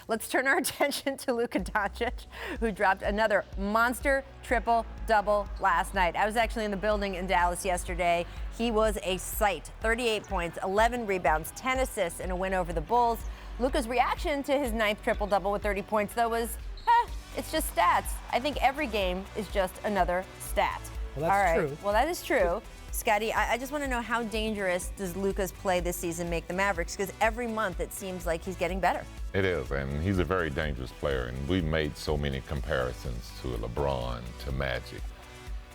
Let's turn our attention to Luka Doncic, who dropped another monster triple-double last night. I was actually in the building in Dallas yesterday. He was a sight. 38 points, 11 rebounds, 10 assists in a win over the Bulls. Luka's reaction to his ninth triple-double with 30 points, though, was, it's just stats. I think every game is just another stat. Well, that's all right. true. Well, that is true. Scotty, I just want to know, how dangerous does Luka's play this season make the Mavericks? Because every month it seems like he's getting better. It is, and he's a very dangerous player, and we've made so many comparisons to LeBron, to Magic.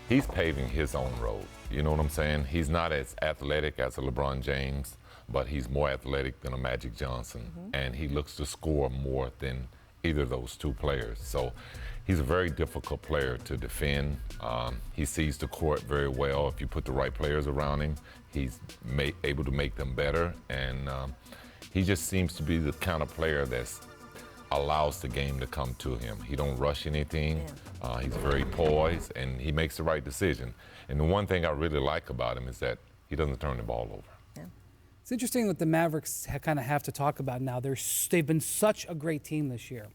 He's paving his own road. You know what I'm saying? He's not as athletic as a LeBron James, but he's more athletic than a Magic Johnson, and he looks to score more than either of those two players. So he's a very difficult player to defend. He sees the court very well. If you put the right players around him, he's able to make them better, and he just seems to be the kind of player that allows the game to come to him. He don't rush anything. He's very poised, and he makes the right decision. And the one thing I really like about him is that he doesn't turn the ball over. It's interesting that the Mavericks kind of have to talk about now. They've been such a great team this year.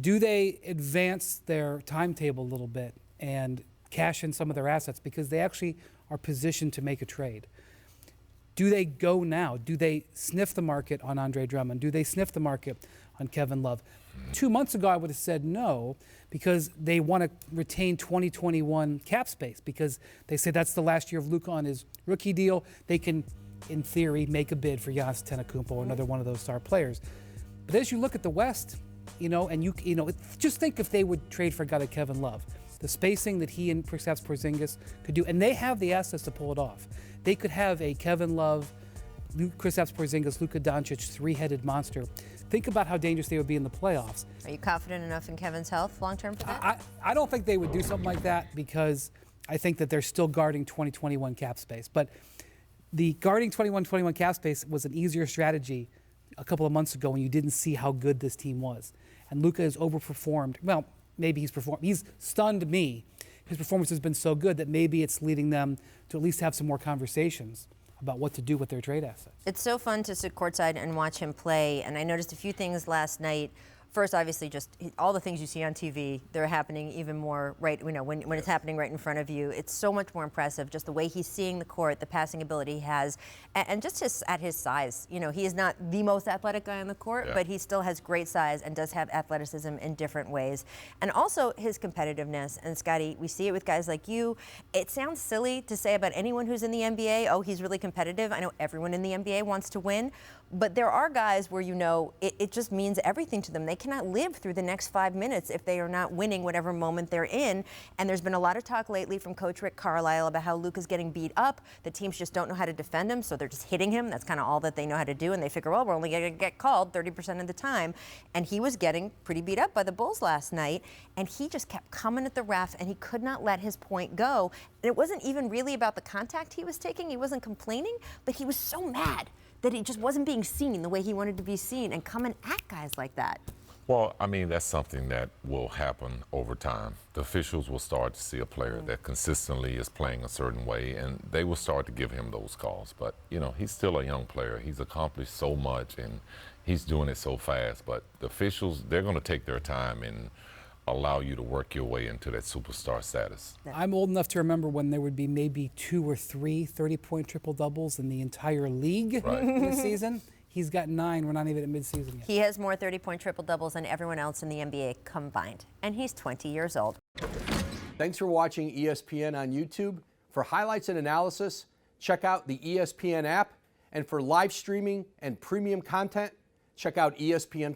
Do they advance their timetable a little bit and cash in some of their assets because they actually are positioned to make a trade? Do they go now? Do they sniff the market on Andre Drummond? Do they sniff the market on Kevin Love? 2 months ago, I would have said no, because they want to retain 2021 cap space, because they say that's the last year of Luka on his rookie deal. They can, in theory, make a bid for Giannis Antetokounmpo or another one of those star players. But as you look at the West, just think if they would trade for a guy like Kevin Love, the spacing that he and perhaps Porzingis could do, and they have the assets to pull it off. They could have a Kevin Love, Kristaps Porzingis, Luka Doncic three-headed monster. Think about how dangerous they would be in the playoffs. Are you confident enough in Kevin's health long-term for that? I don't think they would do something like that, because I think that they're still guarding 2021 cap space. But the guarding 2021 cap space was an easier strategy a couple of months ago when you didn't see how good this team was. And Luka has overperformed. Well, maybe he's stunned me. His performance has been so good that maybe it's leading them to at least have some more conversations about what to do with their trade assets. It's so fun to sit courtside and watch him play, and I noticed a few things last night. First, obviously, just all the things you see on TV, they're happening even more when it's happening right in front of you. It's so much more impressive, just the way he's seeing the court, the passing ability he has, and just at his size. He is not the most athletic guy on the court, but he still has great size and does have athleticism in different ways. And also his competitiveness. And Scotty, we see it with guys like you. It sounds silly to say about anyone who's in the NBA, oh, he's really competitive. I know everyone in the NBA wants to win, but there are guys where it just means everything to them. They cannot live through the next 5 minutes if they are not winning whatever moment they're in. And there's been a lot of talk lately from Coach Rick Carlisle about how Luka's getting beat up. The teams just don't know how to defend him, so they're just hitting him. That's kind of all that they know how to do. And they figure, well, we're only going to get called 30% of the time. And he was getting pretty beat up by the Bulls last night. And he just kept coming at the ref, and he could not let his point go. And it wasn't even really about the contact he was taking. He wasn't complaining, but he was so mad that he just wasn't being seen the way he wanted to be seen, and coming at guys like that. Well, I mean, that's something that will happen over time. The officials will start to see a player that consistently is playing a certain way, and they will start to give him those calls. But, he's still a young player. He's accomplished so much, and he's doing it so fast. But the officials, they're going to take their time and allow you to work your way into that superstar status. I'm old enough to remember when there would be maybe 2 or 3 30-point triple-doubles in the entire league this season. He's got 9. We're not even at midseason yet. He has more 30-point triple-doubles than everyone else in the NBA combined, and he's 20 years old. Thanks for watching ESPN on YouTube. For highlights and analysis, check out the ESPN app. And for live streaming and premium content, check out ESPN+.